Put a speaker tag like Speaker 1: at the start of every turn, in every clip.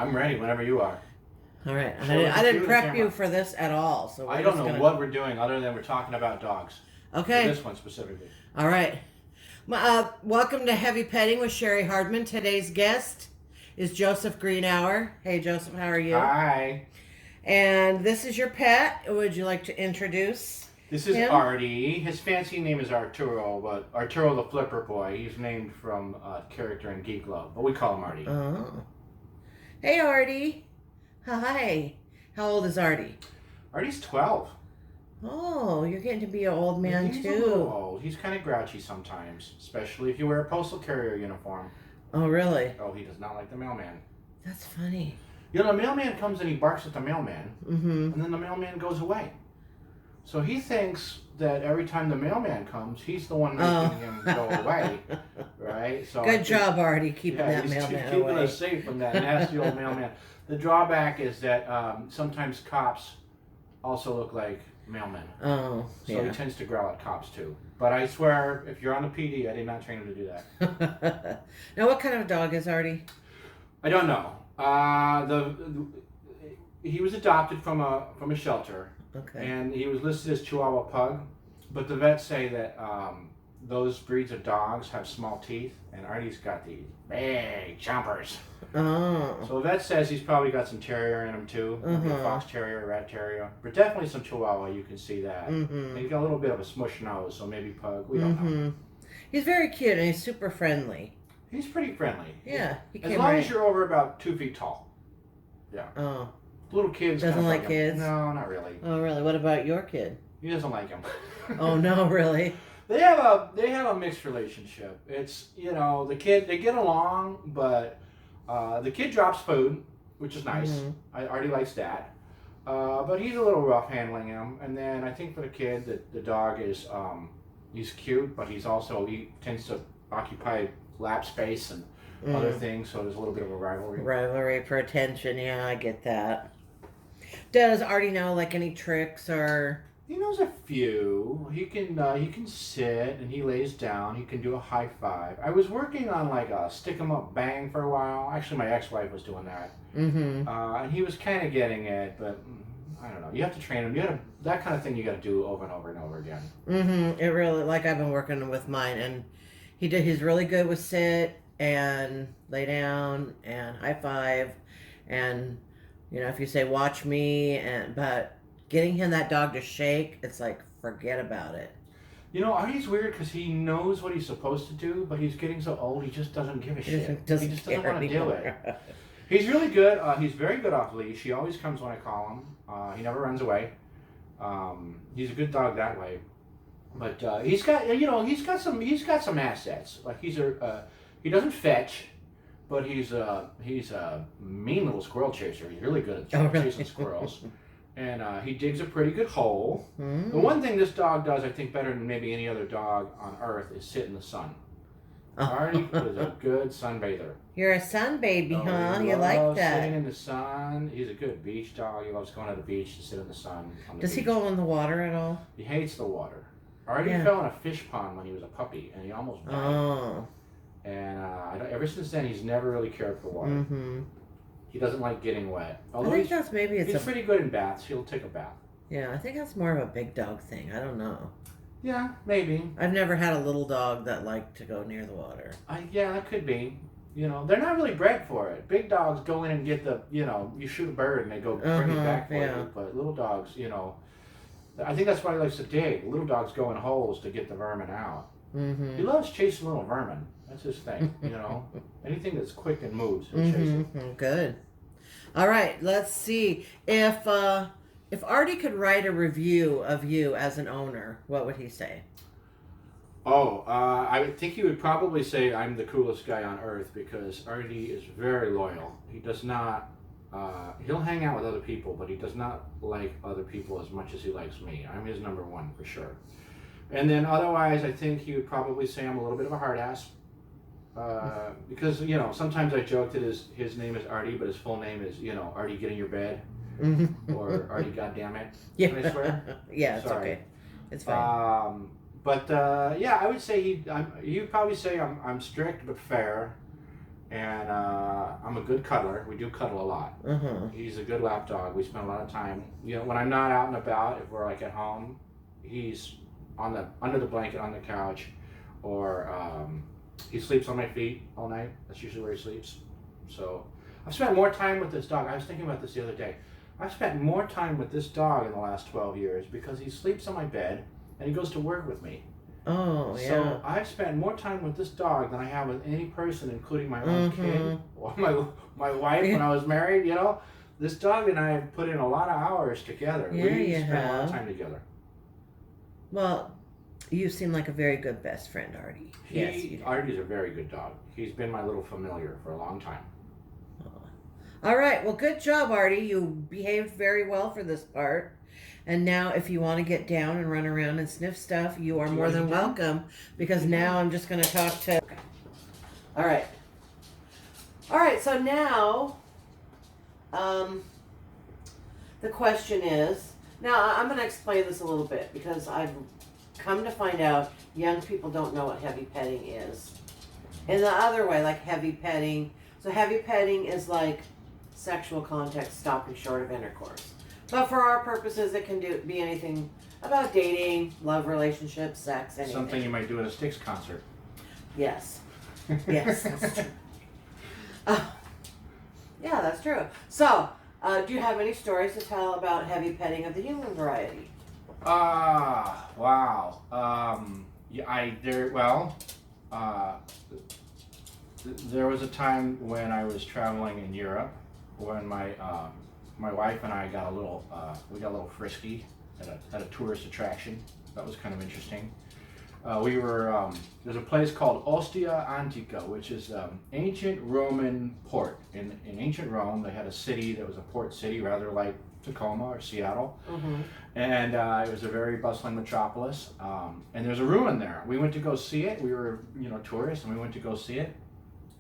Speaker 1: I'm ready whenever you are.
Speaker 2: All right. I didn't prep you for this at all. So
Speaker 1: I don't know what we're doing other than we're talking about dogs.
Speaker 2: Okay.
Speaker 1: For this one specifically.
Speaker 2: All right. Welcome to Heavy Petting with Cheri Hardman. Today's guest is Joseph Grienauer. Hey, Joseph, how are you?
Speaker 1: Hi.
Speaker 2: And this is your pet. Would you like to introduce
Speaker 1: This is
Speaker 2: him?
Speaker 1: Arty. His fancy name is Arturo, but Arturo the Flipper Boy. He's named from a character in Geek Love, but we call him Arty.
Speaker 2: Oh. Hey, Arty. Hi. How old is Arty?
Speaker 1: Arty's 12.
Speaker 2: Oh, you're getting to be an old man,
Speaker 1: He's
Speaker 2: too.
Speaker 1: a little old. He's kind of grouchy sometimes, especially if you wear a postal carrier uniform.
Speaker 2: Oh, really?
Speaker 1: Oh, he does not like the mailman.
Speaker 2: That's funny.
Speaker 1: You know, the mailman comes and he barks at the mailman,
Speaker 2: Mm-hmm.
Speaker 1: and then the mailman goes away. So he thinks that every time the mailman comes, he's the one making him go away, right? So
Speaker 2: Good job, Arty, keeping that
Speaker 1: he's
Speaker 2: mailman
Speaker 1: keeping
Speaker 2: away.
Speaker 1: us safe from that nasty old mailman. The drawback is that sometimes cops also look like mailmen.
Speaker 2: Oh,
Speaker 1: So
Speaker 2: yeah.
Speaker 1: he tends to growl at cops too. But I swear, if you're on the PD, I did not train him to do that.
Speaker 2: Now, what kind of dog is Arty?
Speaker 1: I don't know. He was adopted from a shelter.
Speaker 2: Okay.
Speaker 1: And he was listed as Chihuahua Pug, but the vets say that those breeds of dogs have small teeth, and Arty's got these big chompers.
Speaker 2: Oh.
Speaker 1: So the vet says he's probably got some terrier in him too, maybe a fox terrier, a rat terrier, but definitely some Chihuahua. You can see that. And he's got a little bit of a smush nose, so maybe Pug. We don't know.
Speaker 2: He's very cute and he's super friendly.
Speaker 1: He's pretty friendly.
Speaker 2: Yeah.
Speaker 1: As long as you're over about 2 feet tall. Yeah.
Speaker 2: Oh.
Speaker 1: Little kids
Speaker 2: Doesn't
Speaker 1: kinda
Speaker 2: like
Speaker 1: bug him.
Speaker 2: kids?
Speaker 1: No, not really.
Speaker 2: Oh, really? What about your kid?
Speaker 1: He doesn't like him.
Speaker 2: Oh, no, really?
Speaker 1: They have a mixed relationship. It's, you know, the kid, they get along, but the kid drops food, which is nice. I already likes that. But he's a little rough handling him. And then I think for the kid, the dog is, he's cute, but he tends to occupy lap space and other things, so there's a little bit of a rivalry.
Speaker 2: Rivalry for attention, yeah, I get that. Does Arty know, like, any tricks or...
Speaker 1: He knows a few. He can sit and he lays down. He can do a high five. I was working on like a stick 'em up bang for a while. Actually, my ex-wife was doing that. And he was kind of getting it, but I don't know. You have to train him. That kind of thing you got to do over and over and over again.
Speaker 2: It really, like I've been working with mine, and he's really good with sit and lay down and high five, and you know, if you say watch me, but getting him that dog to shake, it's like forget about it.
Speaker 1: You know, Arty's weird because he knows what he's supposed to do, but he's getting so old he just doesn't give a shit. He just doesn't want to do it. He's really good. He's very good off leash. He always comes when I call him. He never runs away. He's a good dog that way. But he's got some assets. Like he doesn't fetch, but he's a mean little squirrel chaser. He's really good at chasing squirrels. And he digs a pretty good hole. The one thing this dog does, I think, better than maybe any other dog on earth is sit in the sun. Arty is a good sunbather.
Speaker 2: You're a sun baby, huh?
Speaker 1: He
Speaker 2: You like
Speaker 1: loves
Speaker 2: that?
Speaker 1: sitting in the sun. He's a good beach dog. He loves going to the beach to sit in the sun.
Speaker 2: Does he go in the water at all?
Speaker 1: He hates the water. Arty fell in a fish pond when he was a puppy, and he almost died.
Speaker 2: Oh.
Speaker 1: And ever since then, he's never really cared for water. He doesn't like getting wet. Although
Speaker 2: I think that's maybe
Speaker 1: he's pretty good in baths. He'll take a bath.
Speaker 2: Yeah, I think that's more of a big dog thing. I don't know.
Speaker 1: Yeah, maybe.
Speaker 2: I've never had a little dog that liked to go near the water.
Speaker 1: Yeah, that could be. You know, they're not really bred for it. Big dogs go in and get you shoot a bird and they go bring it back for you. But little dogs, I think that's why he likes to dig. Little dogs go in holes to get the vermin out. He loves chasing little vermin. That's his thing, Anything that's quick and moves, he'll chase it.
Speaker 2: Good. All right, let's see. If Arty could write a review of you as an owner, what would he say?
Speaker 1: I would think he would probably say I'm the coolest guy on earth because Arty is very loyal. He does not, he'll hang out with other people, but he does not like other people as much as he likes me. I'm his number one for sure. And then otherwise, I think he would probably say I'm a little bit of a hard ass. Because, sometimes I joke that his name is Arty, but his full name is, Arty get in your bed. Or Arty goddammit.
Speaker 2: Yeah.
Speaker 1: Can I swear?
Speaker 2: Yeah, it's okay. It's fine.
Speaker 1: I would say he'd probably say I'm strict but fair. And I'm a good cuddler. We do cuddle a lot.
Speaker 2: Mm-hmm.
Speaker 1: He's a good lap dog. We spend a lot of time. When I'm not out and about, if we're like at home, he's under the blanket on the couch, or he sleeps on my feet all night. That's usually where he sleeps. So I've spent more time with this dog. I was thinking about this the other day. I've spent more time with this dog in the last 12 years because he sleeps on my bed and he goes to work with me.
Speaker 2: Oh, yeah.
Speaker 1: So I've spent more time with this dog than I have with any person, including my own kid or my wife when I was married. This dog and I have put in a lot of hours together.
Speaker 2: Yeah,
Speaker 1: we
Speaker 2: you
Speaker 1: spent a lot
Speaker 2: have.
Speaker 1: of time together.
Speaker 2: Well, you seem like a very good best friend, Arty. Yes, you do.
Speaker 1: Arty's a very good dog. He's been my little familiar for a long time.
Speaker 2: All right. Well, good job, Arty. You behaved very well for this part. And now, if you want to get down and run around and sniff stuff, you are more than welcome. Because now I'm just going to talk to... Okay. All right. All right. So now, the question is... Now, I'm going to explain this a little bit because I've come to find out young people don't know what heavy petting is. In the other way, like heavy petting. So heavy petting is like sexual contact stopping short of intercourse. But for our purposes, it can be anything about dating, love relationships, sex, anything.
Speaker 1: Something you might do at a Styx concert.
Speaker 2: Yes. Yes, that's true. Yeah, that's true. So, do you have any stories to tell about heavy petting of the human variety?
Speaker 1: Wow. There was a time when I was traveling in Europe when my wife and I got a little frisky at a tourist attraction. That was kind of interesting. There's a place called Ostia Antica, which is ancient Roman port. In ancient Rome, they had a city that was a port city, rather like Tacoma or Seattle. Mm-hmm. And it was a very bustling metropolis. And there's a ruin there. We went to go see it. We were, tourists, and we went to go see it.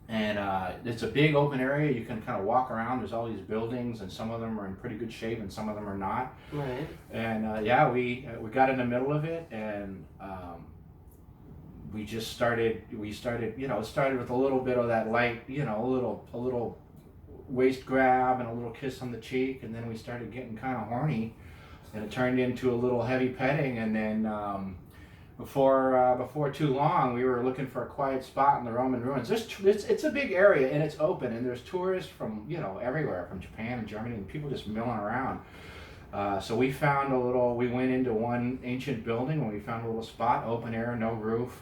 Speaker 1: And it's a big open area. You can kind of walk around. There's all these buildings, and some of them are in pretty good shape, and some of them are not.
Speaker 2: Right. And
Speaker 1: we got in the middle of it, and we just started. It started with a little bit of that light, a little waist grab and a little kiss on the cheek, and then we started getting kind of horny, and it turned into a little heavy petting, and then. Before too long, we were looking for a quiet spot in the Roman ruins. It's a big area and it's open, and there's tourists from everywhere, from Japan and Germany, and people just milling around. So we went into one ancient building and we found a little spot, open air, no roof,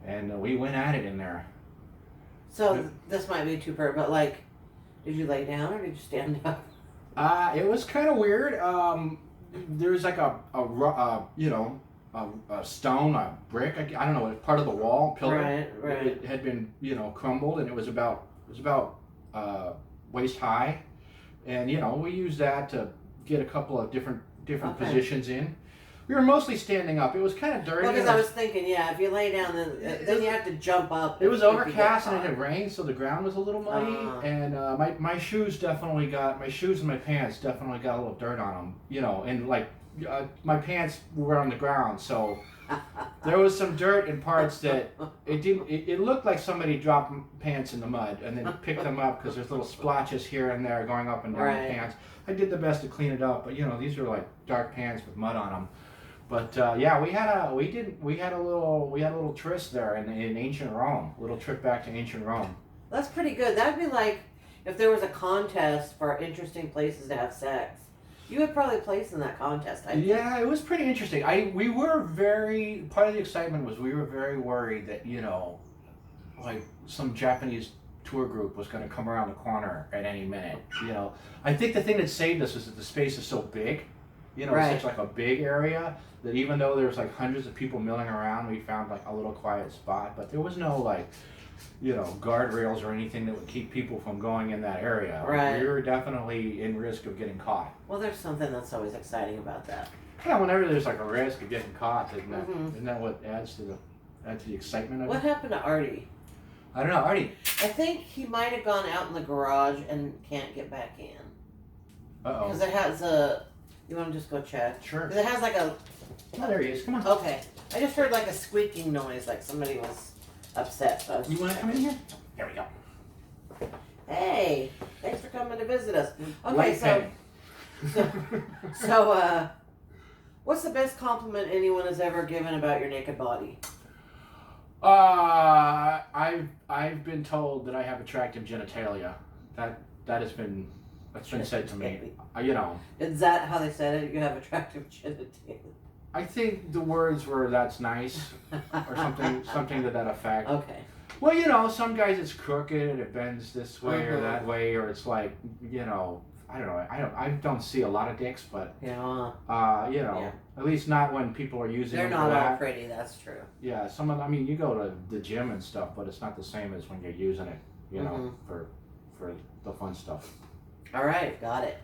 Speaker 1: and we went at it in there.
Speaker 2: So this might be too per, but did you lay down or did you stand up?
Speaker 1: It was kind of weird. There's like a stone, a brick, I don't know, part of the wall, pillar.
Speaker 2: Right.
Speaker 1: It had been, crumbled, and it was about waist high, and we used that to get a couple of different positions in. We were mostly standing up. It was kind of dirty.
Speaker 2: Well, because I was thinking, if you lay down, then you have to jump up.
Speaker 1: It was overcast and it had rained, so the ground was a little muddy, and my shoes and my pants definitely got a little dirt on them, and my pants were on the ground, so there was some dirt in parts that it looked like somebody dropped pants in the mud and then picked them up, because there's little splotches here and there going up and down the pants. I did the best to clean it up, but these are like dark pants with mud on them. But we had a little tryst there in ancient Rome, a little trip back to ancient Rome.
Speaker 2: That's pretty good. That'd be like if there was a contest for interesting places to have sex. You would probably place in that contest, I think.
Speaker 1: Yeah, it was pretty interesting. Part of the excitement was we were very worried that, some Japanese tour group was going to come around the corner at any minute, I think the thing that saved us was that the space is so big,
Speaker 2: right.
Speaker 1: It's such a big area that even though there's hundreds of people milling around, we found a little quiet spot, but there was no guardrails or anything that would keep people from going in that area.
Speaker 2: Right.
Speaker 1: We were definitely in risk of getting caught.
Speaker 2: Well, there's something that's always exciting about that.
Speaker 1: Yeah, whenever there's a risk of getting caught, isn't that what adds to the excitement of it?
Speaker 2: What happened to Arty?
Speaker 1: I don't know, Arty.
Speaker 2: I think he might have gone out in the garage and can't get back in.
Speaker 1: Uh-oh.
Speaker 2: Because it has a... You want to just go check?
Speaker 1: Sure.
Speaker 2: Because it has a...
Speaker 1: Oh, there he is. Come on.
Speaker 2: Okay. I just heard a squeaking noise, like somebody was upset. So
Speaker 1: you want to come in here? Here we go.
Speaker 2: Hey, thanks for coming to visit us. Okay,
Speaker 1: Light
Speaker 2: so, what's the best compliment anyone has ever given about your naked body?
Speaker 1: I've been told that I have attractive genitalia. That's been said to me. You know.
Speaker 2: Is that how they said it? You have attractive genitalia.
Speaker 1: I think the words were "that's nice" or something to that effect.
Speaker 2: Okay.
Speaker 1: Well, you know, some guys it's crooked and it bends this way or that way, or it's like, you know, I don't know. I don't see a lot of dicks, but you know, at least not when people are using.
Speaker 2: They're
Speaker 1: them
Speaker 2: not
Speaker 1: for
Speaker 2: all
Speaker 1: that.
Speaker 2: pretty. That's true.
Speaker 1: Yeah, I mean, you go to the gym and stuff, but it's not the same as when you're using it, you know, for the fun stuff.
Speaker 2: All right, got it.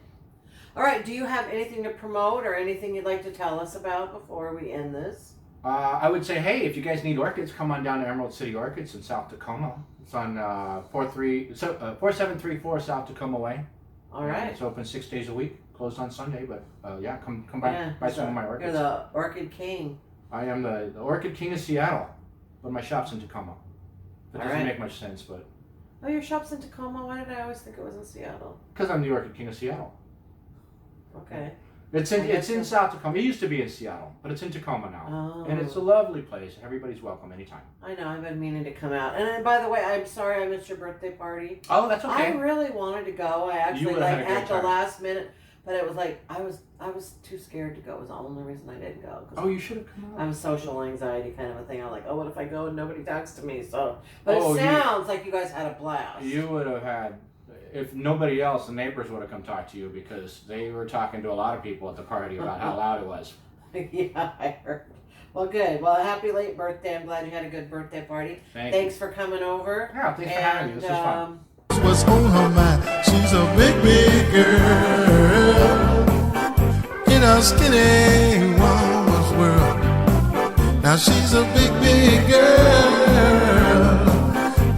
Speaker 2: All right, do you have anything to promote or anything you'd like to tell us about before we end this?
Speaker 1: I would say, hey, if you guys need orchids, come on down to Emerald City Orchids in South Tacoma. It's on 4734 South Tacoma Way.
Speaker 2: All right.
Speaker 1: It's open 6 days a week, closed on Sunday, but come by buy some of my orchids.
Speaker 2: You're the Orchid King.
Speaker 1: I am the Orchid King of Seattle, but my shop's in Tacoma. It doesn't make much sense, but...
Speaker 2: Oh, your shop's in Tacoma? Why did I always think it was in Seattle?
Speaker 1: Because I'm the Orchid King of Seattle.
Speaker 2: Okay.
Speaker 1: It's in South Tacoma. It used to be in Seattle, but it's in Tacoma now.
Speaker 2: Oh.
Speaker 1: And it's a lovely place. Everybody's welcome anytime.
Speaker 2: I know, I've been meaning to come out. And by the way, I'm sorry I missed your birthday party.
Speaker 1: Oh, that's okay.
Speaker 2: I really wanted to go. I actually, at the last minute, but it was like, I was too scared to go. It was the only reason I didn't go.
Speaker 1: Oh, you should have come out.
Speaker 2: I'm social anxiety kind of a thing. I'm like, oh, what if I go and nobody talks to me? So, but it sounds like you guys had a blast.
Speaker 1: You would have had... If nobody else, the neighbors would have come talk to you because they were talking to a lot of people at the party about how loud it was.
Speaker 2: Yeah, I heard. Well, good. Well, happy late birthday. I'm glad you had a good birthday party. Thanks for coming over.
Speaker 1: Yeah, thanks for having me. This was fun.
Speaker 3: What's on her mind? She's a big, big girl in a skinny woman's world. Now she's a big, big girl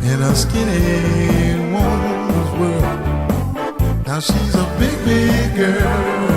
Speaker 3: in a skinny woman's world. Now she's a big, big girl.